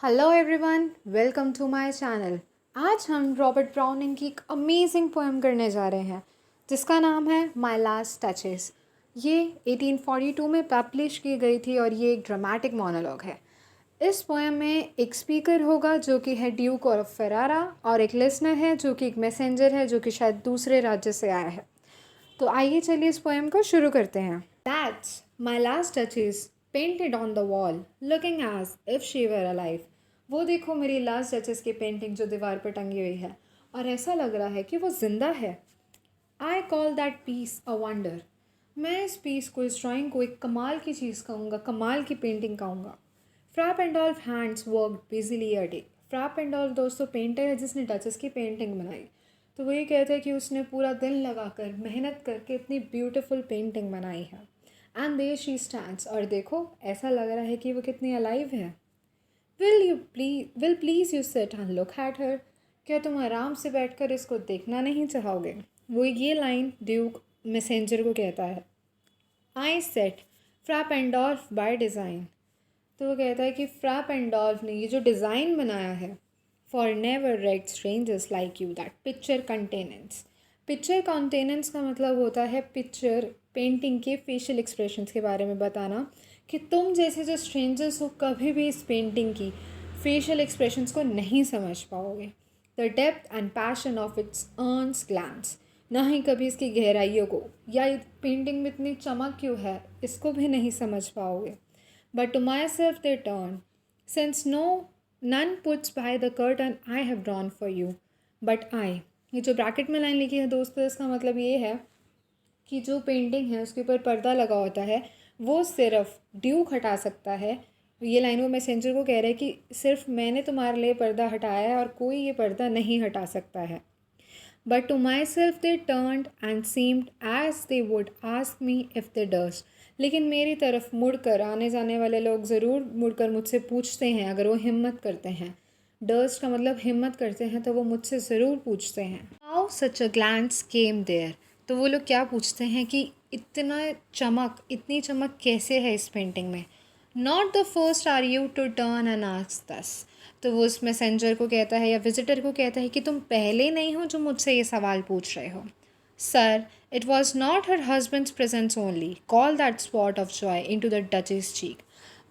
Hello everyone, welcome to my channel. आज हम Robert browning की एक अमेजिंग पोएम करने जा रहे हैं जिसका नाम है माय लास्ट टचेस। ये 1842 में पब्लिश की गई थी और ये एक ड्रामेटिक मोनोलॉग है। इस पोएम में एक स्पीकर होगा जो कि है ड्यूक ऑफ फेरारा और एक लिसनर है जो कि एक मैसेंजर है जो कि शायद दूसरे राज्य से आया है। तो आइए चलिए इस पोएम को शुरू करते हैं। That's my last touches painted on the wall, looking as if she were alive. वो देखो मेरी लास्ट टचेस की पेंटिंग जो दीवार पर टंगी हुई है और ऐसा लग रहा है कि वो जिंदा है। I call that piece a wonder. मैं इस पीस को, इस ड्राइंग को एक कमाल की चीज़ कहूँगा, कमाल की पेंटिंग कहूँगा। Fra Pandolf hands work busily a day. Fra Pandolf दोस्तों पेंटर है जिसने टचेस की पेंटिंग बनाई। तो वही कहते हैं कि उसने पूरा दिन लगाकर मेहनत करके इतनी ब्यूटीफुल पेंटिंग बनाई है। एंड देयर शी स्टैंड्स, और देखो ऐसा लग रहा है कि वो कितनी अलाइव है। Will please you sit and look at her. क्या तुम आराम से बैठकर इसको देखना नहीं चाहोगे? वो ये लाइन ड्यूक मैसेंजर को कहता है। आई सेट फ्रैप एंड ऑल्फ बाय डिज़ाइन। तो वो कहता है कि फ्रैप एंड डॉल्फ ने ये जो डिज़ाइन बनाया है, for never read strangers like you that picture countenance. Picture countenance का मतलब होता है पिक्चर पेंटिंग के फेशियल एक्सप्रेशंस के बारे में बताना कि तुम जैसे जो स्ट्रेंजर्स हो कभी भी इस पेंटिंग की फेशियल एक्सप्रेशंस को नहीं समझ पाओगे। The depth and passion of its earnest glance. ना ही कभी इसकी गहराइयों को या पेंटिंग में इतनी चमक क्यों है इसको भी नहीं समझ पाओगे। But to myself they turn, since none puts by the curtain I have drawn for you, but I। ये जो ब्रैकेट में लाइन लिखी है दोस्तों, इसका मतलब ये है कि जो पेंटिंग है उसके ऊपर पर्दा लगा होता है वो सिर्फ ड्यूक हटा सकता है। ये लाइन वो मैसेंजर को कह रहा है कि सिर्फ मैंने तुम्हारे लिए पर्दा हटाया है और कोई ये पर्दा नहीं हटा सकता है। But to myself they turned and seemed as they would ask me if they durst। लेकिन मेरी तरफ मुड़कर आने जाने वाले लोग ज़रूर मुड़कर मुझसे पूछते हैं अगर वो हिम्मत करते हैं। डर्स्ट का मतलब हिम्मत करते हैं, तो वो मुझसे ज़रूर पूछते हैं how such a glance came there. तो वो लोग क्या पूछते हैं कि इतनी चमक कैसे है इस पेंटिंग में। Not the first are you to turn and ask thus. तो वो उस मैसेंजर को कहता है या विजिटर को कहता है कि तुम पहले नहीं हो जो मुझसे ये सवाल पूछ रहे हो। Sir, it was not her husband's presence only call that spot of joy into the duchess cheek.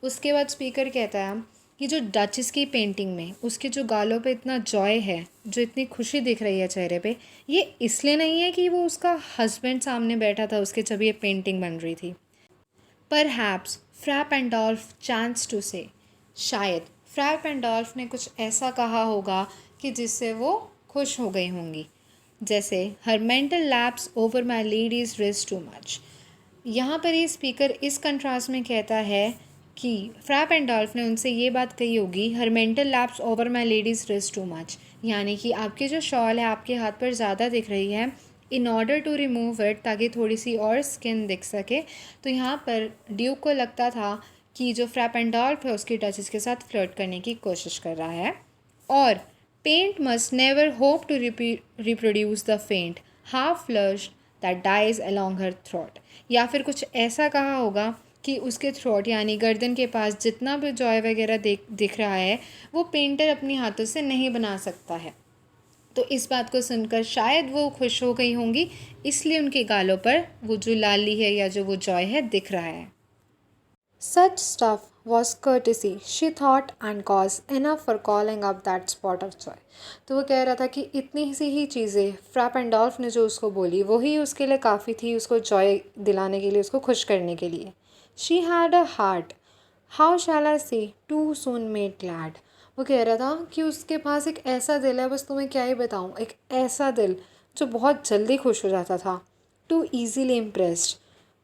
उसके बाद स्पीकर कहता है कि जो डचेस की पेंटिंग में उसके जो गालों पे इतना जॉय है, जो इतनी खुशी दिख रही है चेहरे पे, ये इसलिए नहीं है कि वो उसका हस्बैंड सामने बैठा था उसके जब ये पेंटिंग बन रही थी। Perhaps Fra Pandolf chance to say. शायद फ्रैप एंड डॉल्फ ने कुछ ऐसा कहा होगा कि जिससे वो खुश हो गई होंगी। जैसे हर mental lapse over my ladies wrist too much. यहाँ पर ये स्पीकर इस कंट्रास्ट में कहता है कि फ्रैप एंड डॉल्फ ने उनसे ये बात कही होगी, हर mental lapse over my ladies wrist too much, यानी कि आपकी जो शॉल है आपके हाथ पर ज़्यादा दिख रही है, in order to remove it, ताकि थोड़ी सी और स्किन दिख सके। तो यहाँ पर ड्यूक को लगता था कि जो फ्रैप एंड डॉल्फ है उसकी टचेस के साथ फ्लर्ट करने की कोशिश कर रहा है। और paint must never hope to reproduce the faint half flush that dies along her throat. या फिर कुछ ऐसा कहा होगा कि उसके थ्रोट यानी गर्दन के पास जितना भी जॉय वगैरह दिख रहा है वो पेंटर अपनी हाथों से नहीं बना सकता है। तो इस बात को सुनकर शायद वो खुश हो गई होंगी, इसलिए उनके गालों पर वो जो लाली है या जो वो जॉय है दिख रहा है। Such stuff was courtesy, she thought, and cause enough for calling up that spot of joy। तो वो कह रहा था कि इतनी सी ही चीज़ें फ्रैप एंड डॉल्फ ने जो उसको बोली वही उसके लिए काफ़ी थी, उसको जॉय दिलाने के लिए, उसको खुश करने के लिए। She had a heart, how shall I say, too soon made glad। वो कह रहा था कि उसके पास एक ऐसा दिल है, बस तुम्हें क्या ही बताऊँ, एक ऐसा दिल जो बहुत जल्दी खुश हो जाता था। टू ईजीली इम्प्रेस्ड,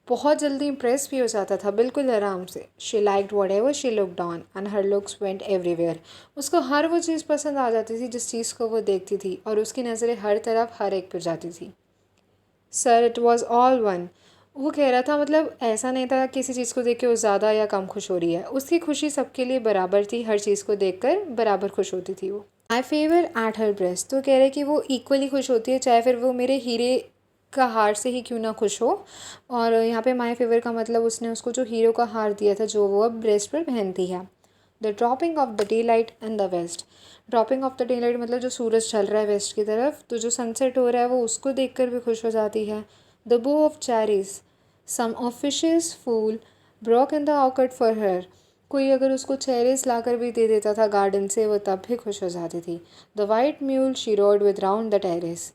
बहुत जल्दी इम्प्रेस भी हो जाता था, बिल्कुल आराम से। She liked what ever she looked on and her looks went everywhere. उसको हर वो चीज़ पसंद आ जाती थी जिस चीज़ को वो देखती थी, और उसकी नज़रें हर तरफ हर एक पर जाती थी। Sir, it was all one. वो कह रहा था मतलब ऐसा नहीं था किसी चीज़ को देख के वो ज़्यादा या कम खुश हो रही है, उसकी खुशी सबके लिए बराबर थी, हर चीज़ को देख कर बराबर खुश होती थी वो। आई फेवर एट हर ब्रेस्ट। तो कह रहे कि वो इक्वली खुश होती है, चाहे फिर वो मेरे हीरे का हार से ही क्यों ना खुश हो। और यहाँ पे माय फेवर का मतलब उसने उसको जो हीरो का हार दिया था जो वो अब ब्रेस्ट पर पहनती है। The dropping of the daylight in the west. Dropping of the daylight मतलब जो सूरज चल रहा है वेस्ट की तरफ, तो जो सनसेट हो रहा है वो उसको देख कर भी खुश हो जाती है। The bough of cherries, some officious fool broke in the orchard for her. कोई अगर उसको चेरीज ला कर भी दे देता था गार्डन से, वो तब भी खुश हो जाती थी। The white mule she road with round the terrace.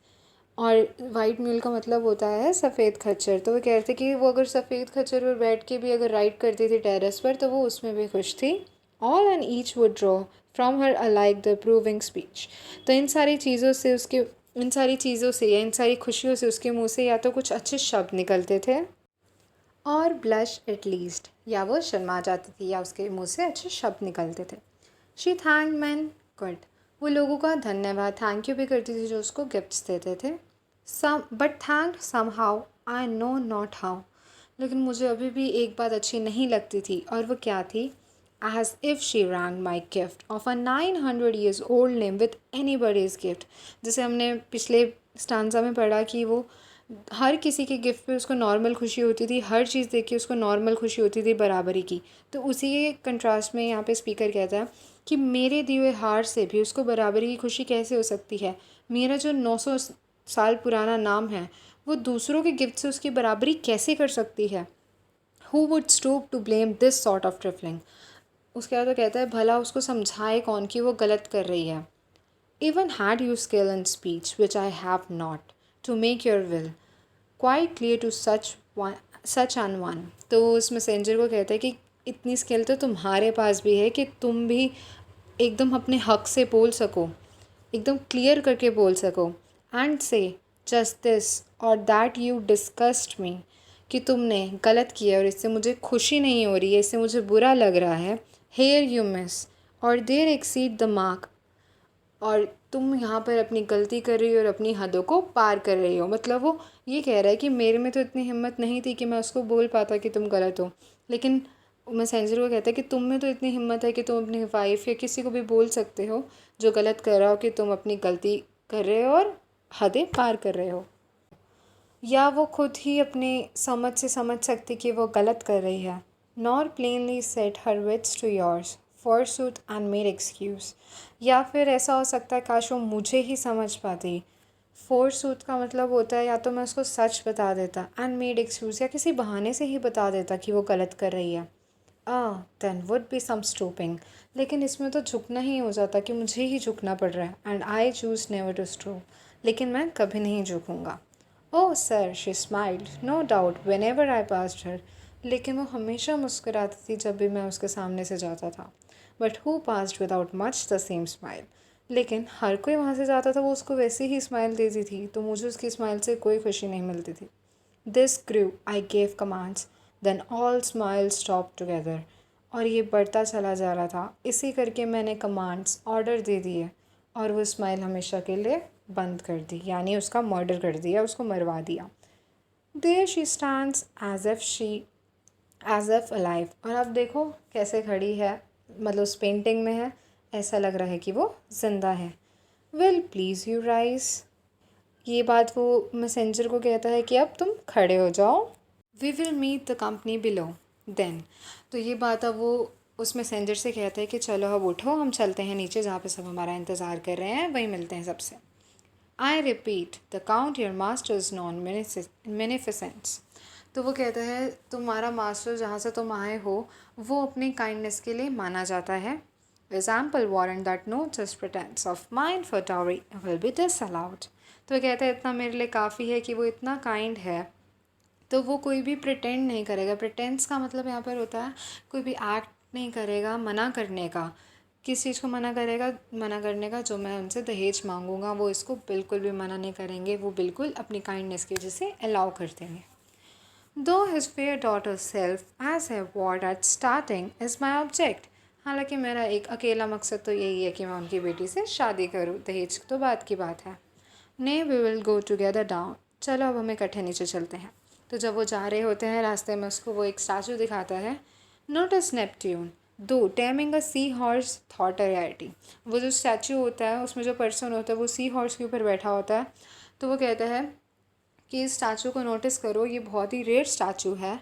और वाइट म्यूल का मतलब होता है सफ़ेद खच्चर। तो वो कहते कि वो अगर सफ़ेद खच्चर पर बैठ के भी अगर राइड करती थी टेरेस पर, तो वो उसमें भी खुश थी। All and each would draw from her alike the approving speech. तो इन सारी चीज़ों से या इन सारी खुशियों से उसके मुंह से या तो कुछ अच्छे शब्द निकलते थे, और ब्लश एट लीस्ट, या वो शर्मा जाती थी या उसके मुंह से अच्छे शब्द निकलते थे। शी थैंक मैन गुड, वो लोगों का धन्यवाद थैंक यू भी करती थी जो उसको गिफ्ट्स देते थे। Some but thank somehow I know not how, लेकिन मुझे अभी भी एक बात अच्छी नहीं लगती थी, और वो क्या थी? As if she ranked my gift of a 900 years old name with anybody's gift. जैसे हमने पिछले स्टांजा में पढ़ा कि वो हर किसी के गिफ्ट पे उसको नॉर्मल खुशी होती थी, हर चीज़ देख के उसको नॉर्मल खुशी होती थी बराबरी की। तो उसी के कंट्रास्ट में यहाँ पे स्पीकर कहता है कि मेरे दिए हुए हार से भी उसको बराबरी की खुशी कैसे हो सकती है? मेरा जो 900 साल पुराना नाम है, वो दूसरों के गिफ्ट से उसकी बराबरी कैसे कर सकती है? Who would stoop to blame this sort of trifling. उसके बाद वो कहता है भला उसको समझाए कौन कि वो गलत कर रही है। Even had you skill in speech which I have not to make your will quite clear to such an one. तो उस मैसेंजर को कहता है कि इतनी स्किल तो तुम्हारे पास भी है कि तुम भी एकदम अपने हक से बोल सको, एकदम क्लियर करके बोल सको। एंड से जस्ट दिस और दैट यू डिस्कस्ड मी, कि तुमने गलत किया और इससे मुझे खुशी नहीं हो रही है, इससे मुझे बुरा लग रहा है। हेयर यू मिस और देयर एक्सीड द मार्क, और तुम यहाँ पर अपनी गलती कर रही हो और अपनी हदों को पार कर रही हो। मतलब वो ये कह रहा है कि मेरे में तो इतनी हिम्मत नहीं थी कि मैं उसको बोल पाता कि तुम गलत हो, लेकिन मैसेंजर को कहता है कि तुम में तो इतनी हिम्मत है कि तुम अपनी वाइफ या किसी को भी बोल सकते हो जो गलत कर रहा हो कि तुम अपनी गलती कर रहे हो और हदें पार कर रहे हो। या वो खुद ही अपने समझ से समझ सकती कि वो गलत कर रही है। Nor plainly set her wits to yours forsooth and made excuse. या फिर ऐसा हो सकता है काश वो मुझे ही समझ पाती। फॉरसूट का मतलब होता है या तो मैं उसको सच बता देता, एंड मेड एक्सक्यूज़ या किसी बहाने से ही बता देता कि वो गलत कर रही है। Then would be some stooping, लेकिन इसमें तो झुकना ही हो जाता कि मुझे ही झुकना पड़ रहा है। And I choose never to stoop, लेकिन मैं कभी नहीं झुकूँगा। Oh sir, she smiled no doubt when ever I passed her, लेकिन वो हमेशा मुस्कुराती थी जब भी मैं उसके सामने से जाता था। But who passed without much the same smile, लेकिन हर कोई वहाँ से जाता था वो उसको वैसे ही स्माइल देती थी, तो मुझे उसकी स्माइल से कोई खुशी नहीं मिलती थी। This grew I gave commands then all smile stop together, और ये बढ़ता चला जा रहा था। इसी करके मैंने कमांड्स ऑर्डर दे दिए और वो स्माइल हमेशा के लिए बंद कर दी, यानी उसका मर्डर कर दिया, उसको मरवा दिया। There she stands as if alive, और अब देखो कैसे खड़ी है, मतलब उस पेंटिंग में है, ऐसा लग रहा है कि वो जिंदा है। विल प्लीज़ यू राइज, ये बात वो मैसेंजर को कहता है कि अब तुम खड़े हो जाओ। We will meet the company below then, तो ये बात अब वो उस मैसेंजर से कहता है कि चलो अब उठो, हम चलते हैं नीचे जहाँ पे सब हमारा इंतज़ार कर रहे हैं, वहीं मिलते हैं सबसे। I repeat the count your masters non beneficence, तो वो कहता है तुम्हारा मास्टर जहाँ से तुम आए हो वो अपने काइंडनेस के लिए माना जाता है। Example warrant that know just pretence of mind for dowry will be disallowed, तो वो कहता है इतना मेरे लिए काफ़ी है कि वो इतना काइंड है, तो वो कोई भी प्रिटेंड नहीं करेगा। प्रिटेंस का मतलब यहाँ पर होता है कोई भी एक्ट नहीं करेगा मना करने का। किस चीज़ को मना करेगा? मना करने का, जो मैं उनसे दहेज मांगूंगा वो इसको बिल्कुल भी मना नहीं करेंगे, वो बिल्कुल अपनी काइंडनेस की वजह से अलाउ कर देंगे। Though his fair daughter self as I avowed at starting is my object, हालांकि मेरा एक अकेला मकसद तो यही है कि मैं उनकी बेटी से शादी करूँ, दहेज तो बात की बात है। Nay we will go together down, चलो अब हमें इकट्ठे नीचे चलते हैं। तो जब वो जा रहे होते हैं रास्ते में उसको वो एक स्टैचू दिखाता है। Notice Neptune though taming a sea horse thought a reality, वो जो स्टैचू होता है उसमें जो पर्सन होता है वो सी हॉर्स के ऊपर बैठा होता है। तो वो कहता है कि इस स्टैचू को नोटिस करो, ये बहुत ही रेयर स्टैचू है।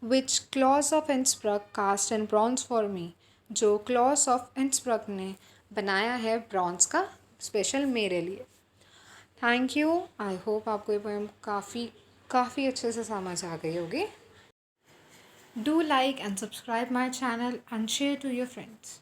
Which Claus of Innsbruck cast and bronze for me, जो क्लॉस ऑफ इंस्ब्रक ने बनाया है ब्रॉन्ज का, स्पेशल मेरे लिए। Thank you. आई होप आपको ये पोएम काफ़ी अच्छे से समझ आ गई होगी। Do like and subscribe my channel and share to your friends.